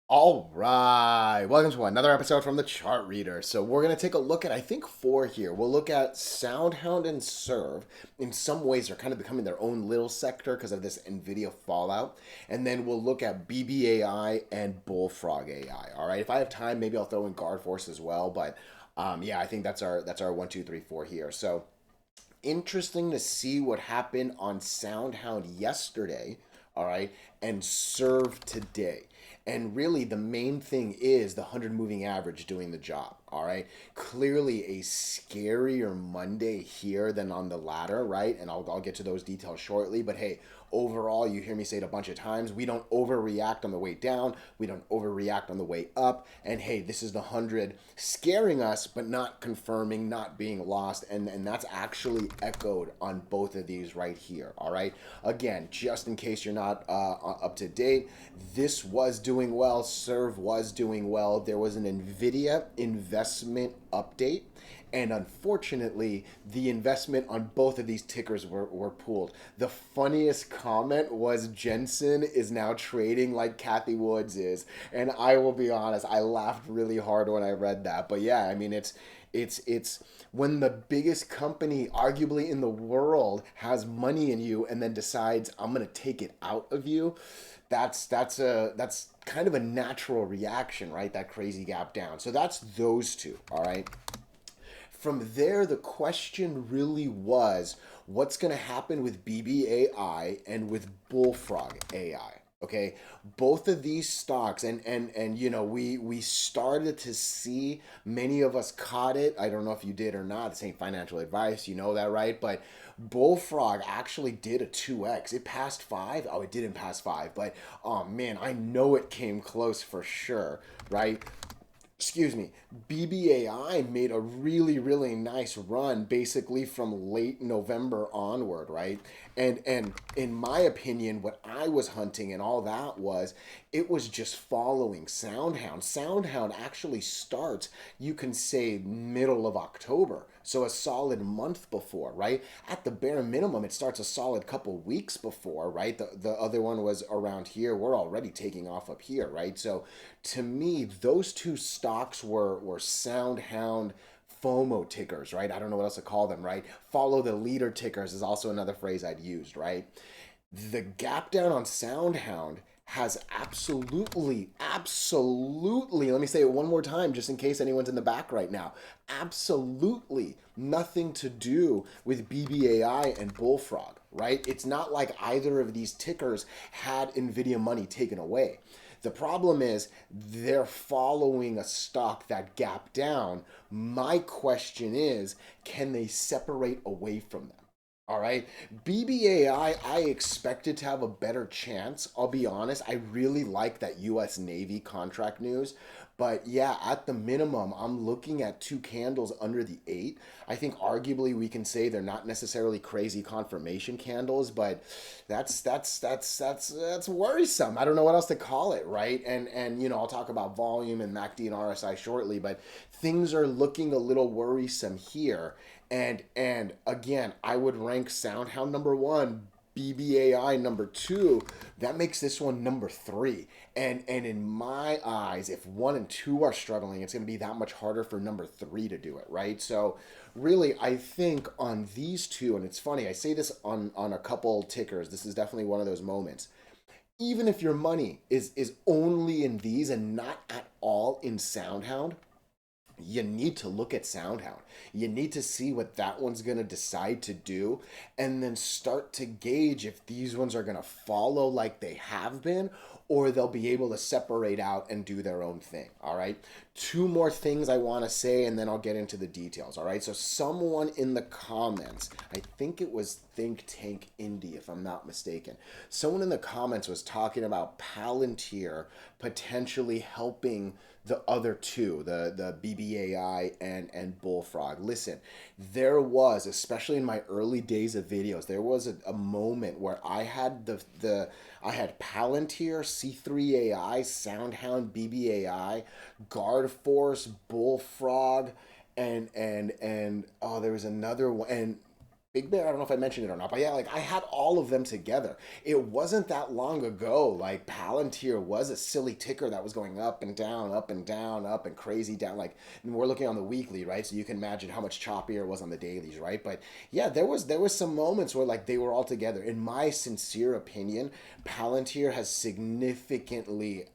All right, welcome to another episode from the Chart Reader. So we're gonna take a look at, I think, four here. We'll look at SoundHound and Serve. In some ways, they're kind of becoming their own little sector because of this NVIDIA fallout. And then we'll look at BBAI and Bullfrog AI. All right, if I have time, maybe I'll throw in Guard Force as well. But yeah, I think that's our one, two, three, four here. So interesting to see what happened on SoundHound yesterday, all right, and Serve today. And really, the main thing is the 100 moving average doing the job, all right? Clearly, a scarier Monday here than on the ladder, right? And I'll get to those details shortly. But hey, overall, you hear me say it a bunch of times, we don't overreact on the way down, we don't overreact on the way up. And hey, this is the 100 scaring us, but not confirming, not being lost. And that's actually echoed on both of these right here, all right? Again, just in case you're not up to date, this was doing well, Serve was doing well. There was an NVIDIA investment update. And unfortunately, the investment on both of these tickers were pooled. The funniest comment was Jensen is now trading like Kathy Woods is. And I will be honest, I laughed really hard when I read that. But yeah, I mean, it's when the biggest company arguably in the world has money in you and then decides I'm gonna take it out of you. That's kind of a natural reaction, right? That crazy gap down. So that's those two, all right? From there, the question really was what's going to happen with BBAI and with Bullfrog AI. Okay, both of these stocks, and we started to see, many of us caught it. I don't know if you did or not. This ain't financial advice, you know that, right? But Bullfrog actually did a 2x. It passed five. Oh, it didn't pass five, but oh man, I know it came close for sure, right? Excuse me, BBAI made a really, really nice run basically from late November onward, right? And in my opinion, what I was hunting and all that was it was just following SoundHound. SoundHound actually starts, you can say, middle of October. So a solid month before, right? At the bare minimum, it starts a solid couple weeks before, right? The other one was around here. We're already taking off up here, right? So to me, those two stocks were SoundHound FOMO tickers, right? I don't know what else to call them, right? Follow the leader tickers is also another phrase I'd used, right? The gap down on SoundHound has absolutely, let me say it one more time just in case anyone's in the back right now, absolutely nothing to do with BBAI and Bullfrog, right? It's not like either of these tickers had NVIDIA money taken away. The problem is they're following a stock that gap down. My question is, can they separate away from them? All right. BBAI, I expected to have a better chance. I'll be honest. I really like that US Navy contract news. But yeah, at the minimum, I'm looking at two candles under the eight. I think arguably we can say they're not necessarily crazy confirmation candles, but that's worrisome. I don't know what else to call it, right? And I'll talk about volume and MACD and RSI shortly, but things are looking a little worrisome here. And again, I would rank SoundHound number one, BBAI number two. That makes this one number three. And in my eyes, if one and two are struggling, it's going to be that much harder for number three to do it, right? So really, I think on these two, and it's funny, I say this on a couple tickers. This is definitely one of those moments. Even if your money is only in these and not at all in SoundHound, you need to look at SoundHound. You need to see what that one's going to decide to do and then start to gauge if these ones are going to follow like they have been or they'll be able to separate out and do their own thing. All right. Two more things I want to say and then I'll get into the details. All right. So, someone in the comments, I think it was Think Tank Indie, if I'm not mistaken, someone in the comments was talking about Palantir potentially helping the other two, the BBAI and Bullfrog. Listen, there was, especially in my early days of videos, there was a moment where I had I had Palantir, C3 AI, SoundHound, BBAI, Guard Force, Bullfrog, and oh, there was another one, and BigBear, I don't know if I mentioned it or not, but yeah, like I had all of them together. It wasn't that long ago. Like Palantir was a silly ticker that was going up and down, up and down, up and crazy down. Like, and we're looking on the weekly, right? So you can imagine how much choppier it was on the dailies, right? But yeah, there was some moments where like they were all together. In my sincere opinion, Palantir has significantly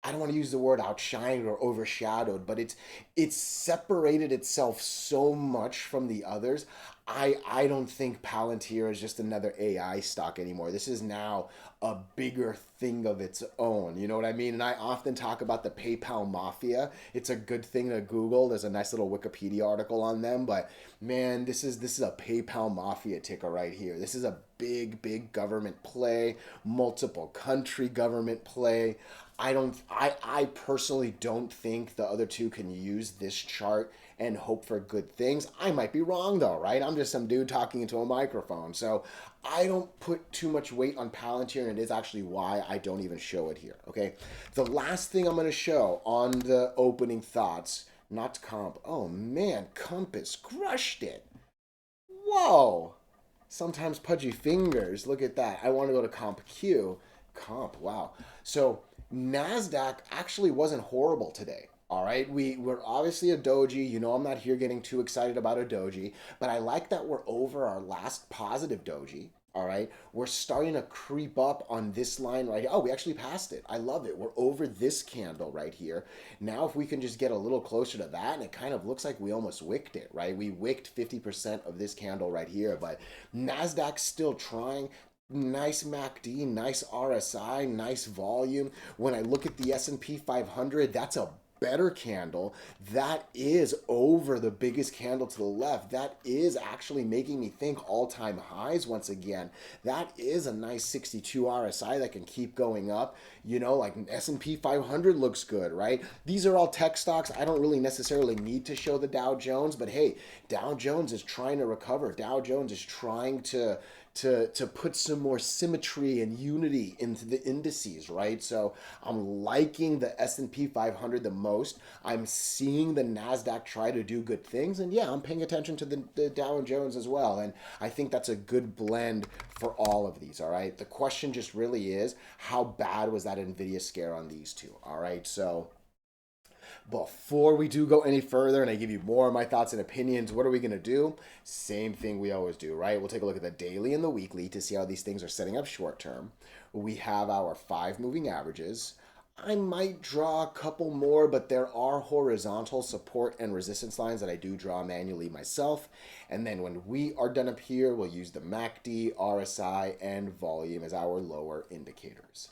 I don't want to use the word outshined or overshadowed, but it's separated itself so much from the others. I don't think Palantir is just another AI stock anymore. This is now a bigger thing of its own. You know what I mean? And I often talk about the PayPal mafia. It's a good thing to Google. There's a nice little Wikipedia article on them, but man, this is a PayPal mafia ticker right here. This is a big government play, multiple country government play. I personally don't think the other two can use this chart and hope for good things. I might be wrong though, right? I'm just some dude talking into a microphone. So I don't put too much weight on Palantir, and it is actually why I don't even show it here. Okay. The last thing I'm gonna show on the opening thoughts, not comp. Oh man, Compass crushed it. Whoa. Sometimes pudgy fingers. Look at that. I want to go to comp Q. Comp, wow. So NASDAQ actually wasn't horrible today. All right, we're obviously a doji. You know, I'm not here getting too excited about a doji, but I like that we're over our last positive doji. All right, we're starting to creep up on this line right here. Oh, we actually passed it. I love it. We're over this candle right here. Now, if we can just get a little closer to that, and it kind of looks like we almost wicked it, right? We wicked 50% of this candle right here, but NASDAQ's still trying. Nice MACD, nice RSI, nice volume. When I look at the S&P 500, that's a better candle. That is over the biggest candle to the left. That is actually making me think all-time highs once again. That is a nice 62 RSI that can keep going up. You know, like S&P 500 looks good, right? These are all tech stocks. I don't really necessarily need to show the Dow Jones, but hey, Dow Jones is trying to recover. Dow Jones is trying to put some more symmetry and unity into the indices, right? So I'm liking the S&P 500 the most. I'm seeing the Nasdaq try to do good things, and yeah, I'm paying attention to the Dow Jones as well. And I think that's a good blend for all of these. All right. The question just really is, how bad was that NVIDIA scare on these two? All right. So before we do go any further and I give you more of my thoughts and opinions, what are we going to do? Same thing we always do, right? We'll take a look at the daily and the weekly to see how these things are setting up short term. We have our 5 moving averages. I might draw a couple more, but there are horizontal support and resistance lines that I do draw manually myself. And then when we are done up here, we'll use the MACD, RSI, and volume as our lower indicators.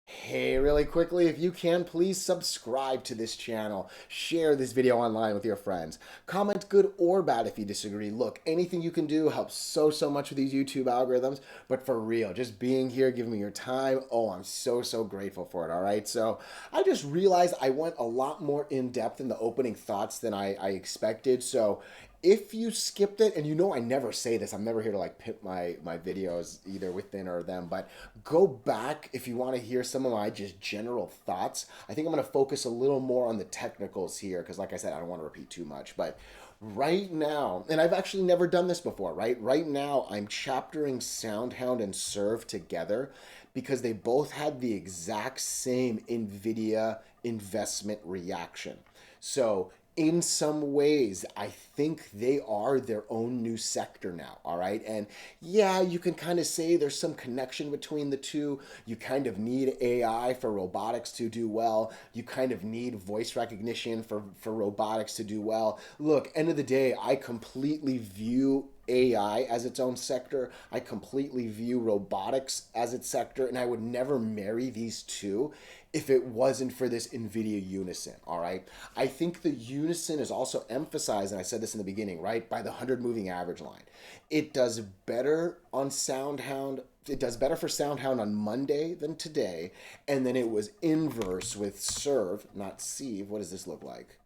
Hey, really quickly, if you can, please subscribe to this channel. Share this video online with your friends. Comment good or bad if you disagree. Look, anything you can do helps so much with these YouTube algorithms. But for real, just being here, giving me your time, oh, I'm so grateful for it, all right? So I just realized I went a lot more in depth in the opening thoughts than I expected. So if you skipped it, and you know I never say this, I'm never here to like pimp my videos either within or them, but go back if you want to hear some of my just general thoughts. I think I'm going to focus a little more on the technicals here because like I said, I don't want to repeat too much, but right now, and I've actually never done this before, right? Right now, I'm chaptering SoundHound and SERV together because they both had the exact same NVIDIA investment reaction. So in some ways, I think they are their own new sector now, all right? And yeah, you can kind of say there's some connection between the two. You kind of need AI for robotics to do well. You kind of need voice recognition for robotics to do well. Look, end of the day, I completely view AI as its own sector. I completely view robotics as its sector, and I would never marry these two if it wasn't for this NVIDIA unison, all right? I think the unison is also emphasized, and I said this in the beginning, right, by the 100 moving average line. It does better on SoundHound. It does better for SoundHound on Monday than today, and then it was inverse with SERV, not Sieve. What does this look like?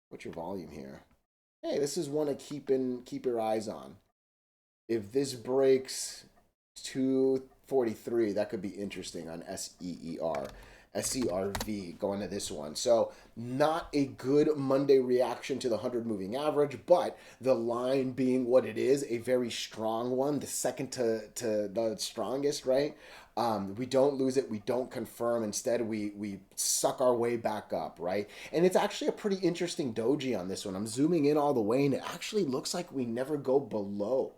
What's your volume here? Hey, this is one to keep your eyes on. If this breaks 243, that could be interesting on SEER. SERV going to this one. So not a good Monday reaction to the 100 moving average, but the line being what it is, a very strong one, the second to the strongest, right? We don't lose it. We don't confirm. Instead, we suck our way back up, right? And it's actually a pretty interesting doji on this one. I'm zooming in all the way, and it actually looks like we never go below.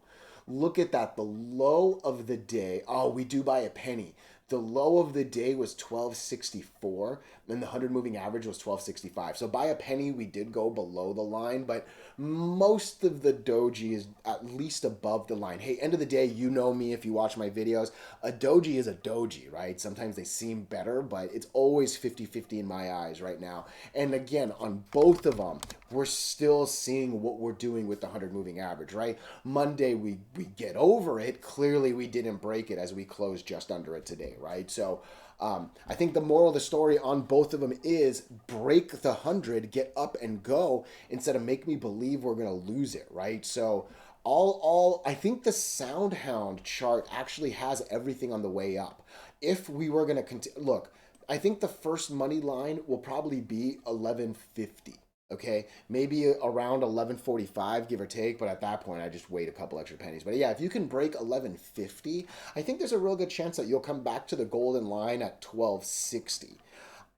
Look at that. The low of the day. Oh, we do by a penny. The low of the day was 1264, and the 100 moving average was 1265. So by a penny, we did go below the line, but most of the doji is at least above the line. Hey, end of the day, you know me if you watch my videos. A doji is a doji, right? Sometimes they seem better, but it's always 50-50 in my eyes right now. And again, on both of them, we're still seeing what we're doing with the 100 moving average, right? Monday, we get over it. Clearly, we didn't break it as we closed just under it today, right? So I think the moral of the story on both of them is break the 100, get up and go instead of make me believe we're going to lose it, right? So I think the SoundHound chart actually has everything on the way up. If we were going to continue, look, I think the first money line will probably be 1150. Okay, maybe around 1145, give or take, but at that point, I just wait a couple extra pennies. But yeah, if you can break 1150, I think there's a real good chance that you'll come back to the golden line at 1260.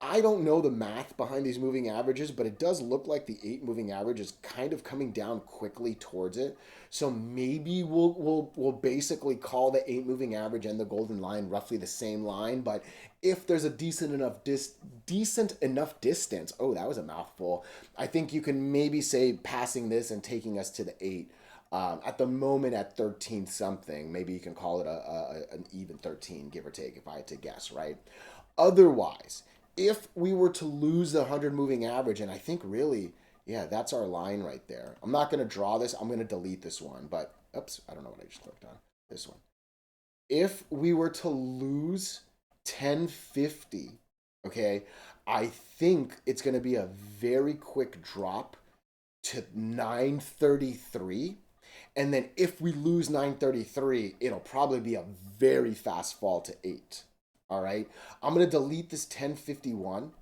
I don't know the math behind these moving averages, but it does look like the 8 moving average is kind of coming down quickly towards it. So maybe we'll basically call the 8 moving average and the golden line roughly the same line. But if there's a decent enough distance, oh, that was a mouthful. I think you can maybe say passing this and taking us to the 8. At the moment at 13 something, maybe you can call it an even 13, give or take, if I had to guess, right? Otherwise, if we were to lose the 100 moving average, and I think really, yeah, that's our line right there. I'm not going to draw this. I'm going to delete this one, but oops, I don't know what I just clicked on. This one. If we were to lose 1050, okay, I think it's going to be a very quick drop to 933. And then if we lose 933, it'll probably be a very fast fall to 8. All right. I'm going to delete this 1051,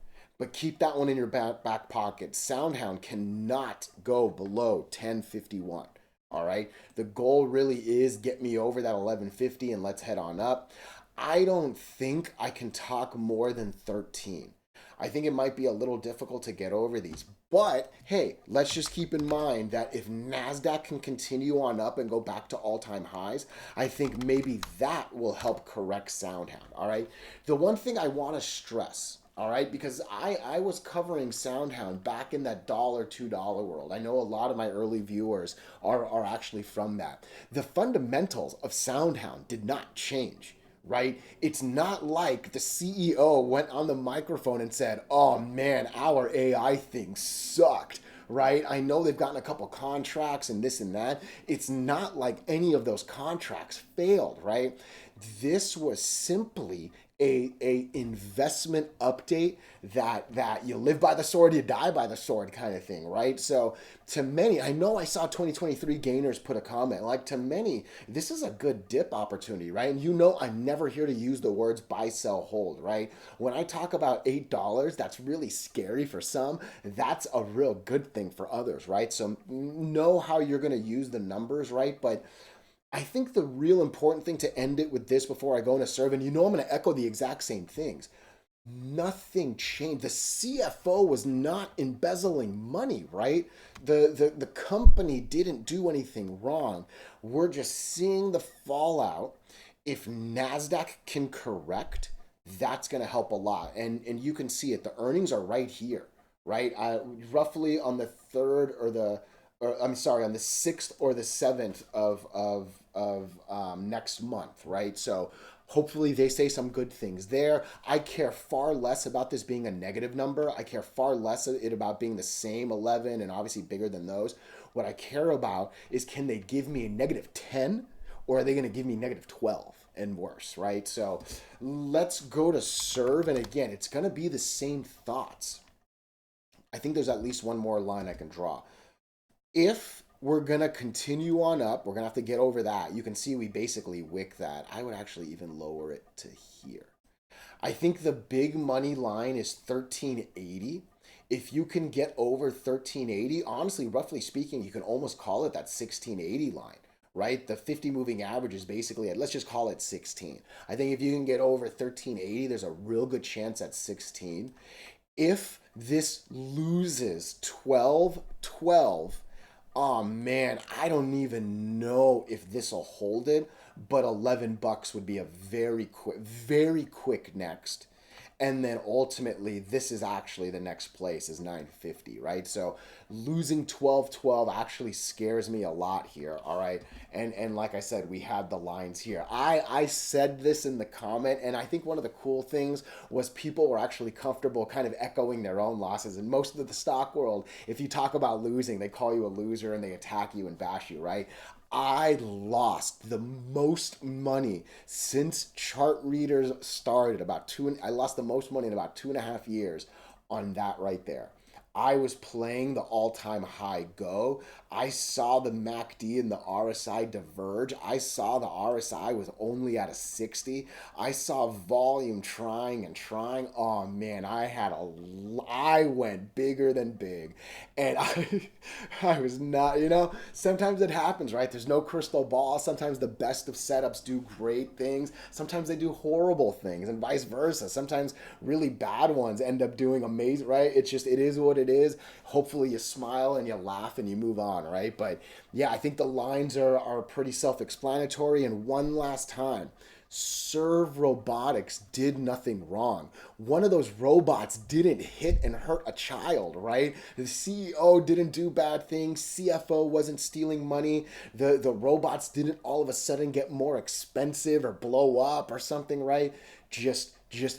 but keep that one in your back pocket. SoundHound cannot go below 1051. All right. The goal really is get me over that 1150 and let's head on up. I don't think I can talk more than 13. I think it might be a little difficult to get over these. But hey, let's just keep in mind that if NASDAQ can continue on up and go back to all-time highs, I think maybe that will help correct SoundHound, all right? The one thing I want to stress, all right, because I was covering SoundHound back in that $1, $2 world. I know a lot of my early viewers are actually from that. The fundamentals of SoundHound did not change. Right? It's not like the CEO went on the microphone and said, oh man, our AI thing sucked, right? I know they've gotten a couple contracts and this and that. It's not like any of those contracts failed, right? This was simply a investment update that you live by the sword, you die by the sword kind of thing, right? So to many, I know I saw 2023 gainers put a comment, like to many, this is a good dip opportunity, right? And you know I'm never here to use the words buy, sell, hold, right? When I talk about $8, that's really scary for some. That's a real good thing for others, right? So know how you're going to use the numbers, right? But I think the real important thing to end it with this before I go into serve, and you know I'm going to echo the exact same things. Nothing changed. The CFO was not embezzling money, right? The company didn't do anything wrong. We're just seeing the fallout. If NASDAQ can correct, that's going to help a lot. And you can see it. The earnings are right here, right? Roughly on the third or I'm sorry, on the 6th or the 7th of next month, right? So hopefully they say some good things there. I care far less about this being a negative number. I care far less about being the same 11 and obviously bigger than those. What I care about is, can they give me a negative 10 or are they going to give me negative 12 and worse, right? So let's go to serve. And again, it's going to be the same thoughts. I think there's at least one more line I can draw. If we're going to continue on up, we're going to have to get over that. You can see we basically wick that. I would actually even lower it to here. I think the big money line is 1380. If you can get over 1380, honestly, roughly speaking, you can almost call it that 1680 line, right? The 50 moving average is basically, let's just call it 16. I think if you can get over 1380, there's a real good chance at 16. If this loses 1212, oh man, I don't even know if this will hold it, but $11 would be a very quick next. And then ultimately, this is actually the next place is 950, right? So losing 1212 actually scares me a lot here, all right? And like I said, we had the lines here. I said this in the comment, and I think one of the cool things was people were actually comfortable kind of echoing their own losses. And most of the stock world, if you talk about losing, they call you a loser and they attack you and bash you, right? I lost the most money since chart readers started I lost the most money in about 2.5 years on that right there. I was playing the all-time high go. I saw the MACD and the RSI diverge. I saw the RSI was only at a 60. I saw volume trying and trying. Oh man, I went bigger than big. And I was not, sometimes it happens, right? There's no crystal ball. Sometimes the best of setups do great things. Sometimes they do horrible things and vice versa. Sometimes really bad ones end up doing amazing, right? It is what it is. Hopefully you smile and you laugh and you move on, right? But yeah, I think the lines are pretty self-explanatory. And one last time, Serve Robotics did nothing wrong. One of those robots didn't hit and hurt a child, right? The CEO didn't do bad things. CFO wasn't stealing money. The robots didn't all of a sudden get more expensive or blow up or something, right? Just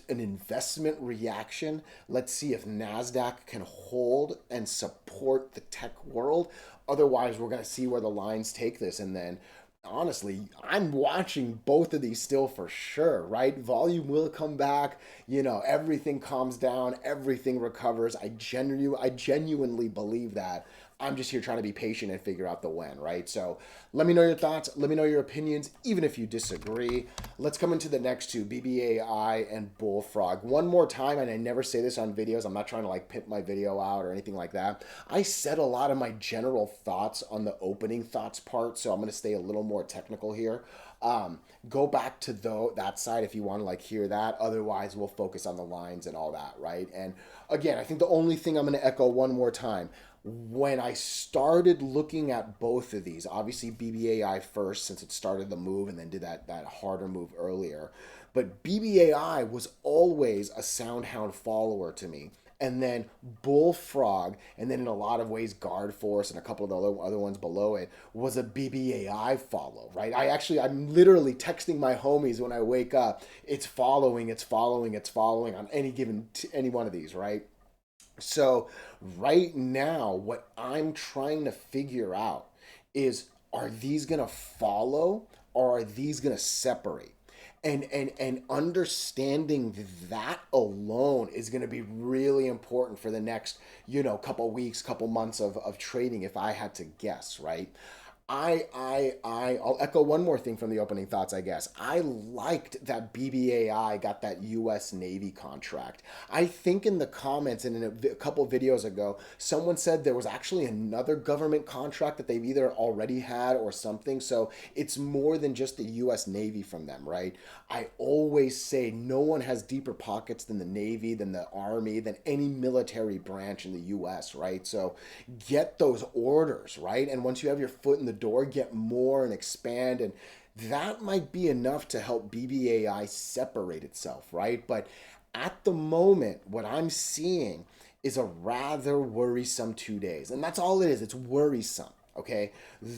an investment reaction. Let's see if NASDAQ can hold and support the tech world. Otherwise, we're going to see where the lines take this. And then honestly, I'm watching both of these still for sure, right? Volume will come back, everything calms down, everything recovers. I genuinely believe that. I'm just here trying to be patient and figure out the when, right? So let me know your thoughts. Let me know your opinions, even if you disagree. Let's come into the next two, BBAI and Bullfrog. One more time, and I never say this on videos. I'm not trying to like pimp my video out or anything like that. I said a lot of my general thoughts on the opening thoughts part, so I'm going to stay a little more technical here. Go back to that side if you want to like hear that. Otherwise, we'll focus on the lines and all that, right? And again, I think the only thing I'm going to echo one more time, when I started looking at both of these, obviously BBAI first since it started the move and then did that harder move earlier, but BBAI was always a SoundHound follower to me. And then Bullfrog, and then in a lot of ways Guard Force and a couple of the other ones below it was a BBAI follow, right? I'm literally texting my homies when I wake up. It's following on any one of these, right? So right now, what I'm trying to figure out is, are these gonna follow or are these gonna separate? And understanding that alone is going to be really important for the next couple weeks, couple months of trading, if I had to guess, right? I'll echo one more thing from the opening thoughts, I guess. I liked that BBAI got that U.S. Navy contract. I think in the comments and in a couple videos ago, someone said there was actually another government contract that they've either already had or something. So it's more than just the U.S. Navy from them, right? I always say no one has deeper pockets than the Navy, than the Army, than any military branch in the U.S., right? So get those orders, right? And once you have your foot in the door, get more and expand, and that might be enough to help BBAI separate itself, right? But at the moment, what I'm seeing is a rather worrisome 2 days, and that's all it is. It's worrisome. Okay,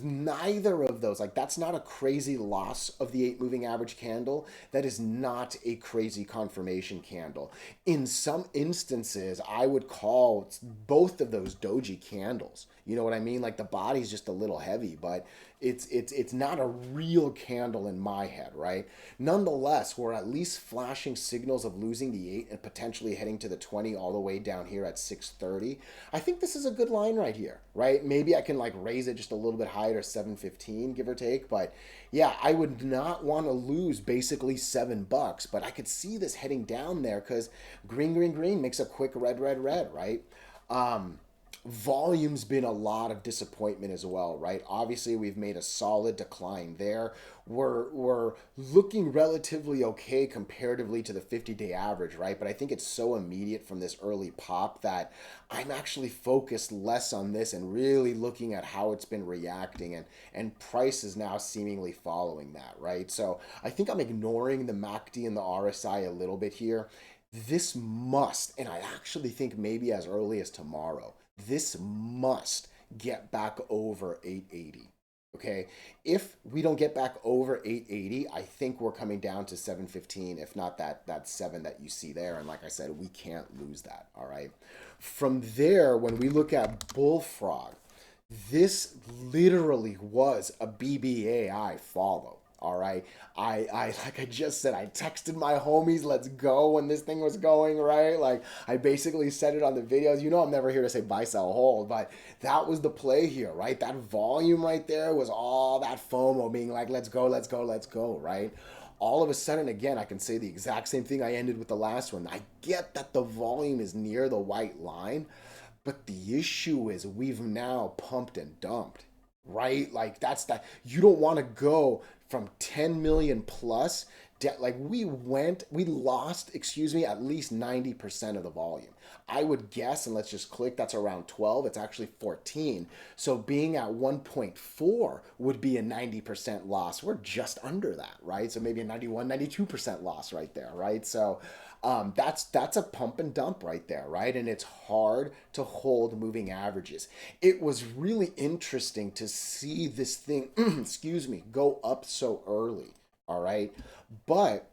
neither of those, like, that's not a crazy loss of the 8 moving average candle. That is not a crazy confirmation candle. In some instances, I would call both of those doji candles. You know what I mean? Like, the body's just a little heavy, but it's not a real candle in my head, right? Nonetheless, we're at least flashing signals of losing the 8 and potentially heading to the 20 all the way down here at 630. I think this is a good line right here, right? Maybe I can like raise it just a little bit higher to 715, give or take, but yeah, I would not want to lose basically $7, but I could see this heading down there because green, green, green makes a quick red, red, red, right? Um, Volume's been a lot of disappointment as well, right? Obviously, we've made a solid decline there. We're looking relatively okay comparatively to the 50-day average, right? But I think it's so immediate from this early pop that I'm actually focused less on this and really looking at how it's been reacting, and price is now seemingly following that, right? So I think I'm ignoring the MACD and the RSI a little bit here. This must, and I actually think maybe as early as tomorrow, this must get back over 880. Okay, if we don't get back over 880, I think we're coming down to 715, if not that 7 that you see there. And like I said, we can't lose that. All right. From there, when we look at Bullfrog, this literally was a BBAI follow. All right. I like I just said, I texted my homies, let's go when this thing was going, right? Like I basically said it on the videos. You know, I'm never here to say buy, sell, hold, but that was the play here, right? That volume right there was all that FOMO being like, let's go, let's go, let's go, right? All of a sudden, again, I can say the exact same thing I ended with the last one. I get that the volume is near the white line, but the issue is we've now pumped and dumped, right? Like that's that. You don't want to go from 10 million plus. Like we lost, excuse me, at least 90% of the volume. I would guess, and let's just click, that's around 12. It's actually 14. So being at 1.4 would be a 90% loss. We're just under that, right? So maybe a 91, 92% loss right there, right? So that's a pump and dump right there, right? And it's hard to hold moving averages. It was really interesting to see this thing, excuse me, go up so early. All right, but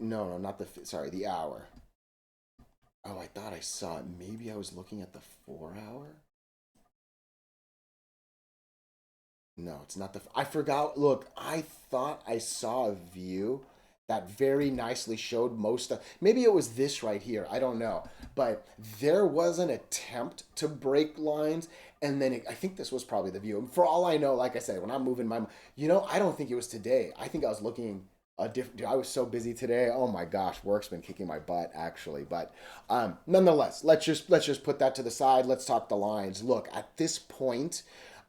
no, not the sorry, the hour. Oh, I thought I saw it. Maybe I was looking at the 4 hour. No, it's not the. I forgot. Look, I thought I saw a view that very nicely showed most of. Maybe it was this right here. I don't know, but there was an attempt to break lines, and then I think this was probably the view. And for all I know, like I said, when I'm moving my, I don't think it was today. I think I was looking a different. I was so busy today. Oh my gosh, work's been kicking my butt actually. But nonetheless, let's just put that to the side. Let's talk the lines. Look, at this point,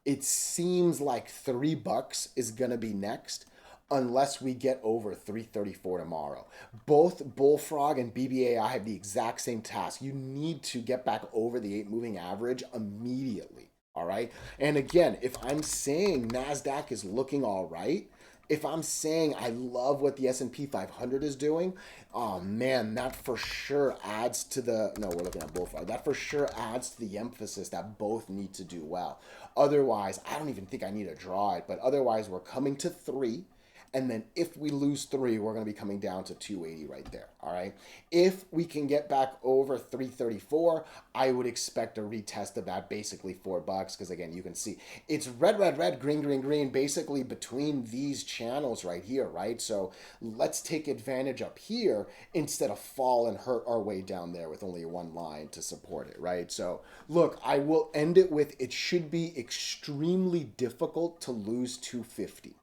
it seems like $3 is gonna be next unless we get over 334 tomorrow. Both Bullfrog and BBAI have the exact same task. You need to get back over the 8 moving average immediately. All right. And again, if I'm saying NASDAQ is looking all right, if I'm saying I love what the S&P 500 is doing, oh man, that for sure adds to the, no, we're looking at Bullfrog. That for sure adds to the emphasis that both need to do well. Otherwise, I don't even think I need to draw it, but otherwise we're coming to 3. And then if we lose 3, we're going to be coming down to 280 right there. All right. If we can get back over 334, I would expect a retest of that, basically $4. Because again, you can see it's red, red, red, green, green, green, basically between these channels right here. Right. So let's take advantage up here instead of fall and hurt our way down there with only one line to support it. Right. So look, I will end it with it should be extremely difficult to lose 250.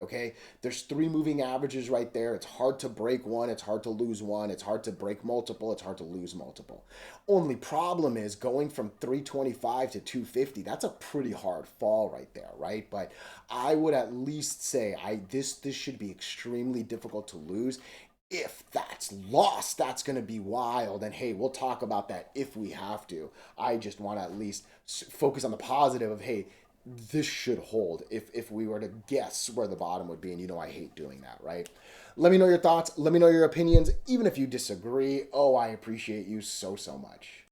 Okay, there's 3 moving averages right there. It's hard to break one, it's hard to lose one, it's hard to break multiple, it's hard to lose multiple. Only problem is going from 325 to 250. That's a pretty hard fall right there, right? But I would at least say this should be extremely difficult to lose. If that's lost, that's going to be wild. And hey, we'll talk about that if we have to. I just want to at least focus on the positive of, hey, this should hold if we were to guess where the bottom would be. And I hate doing that, right? Let me know your thoughts. Let me know your opinions. Even if you disagree, oh, I appreciate you so, so much.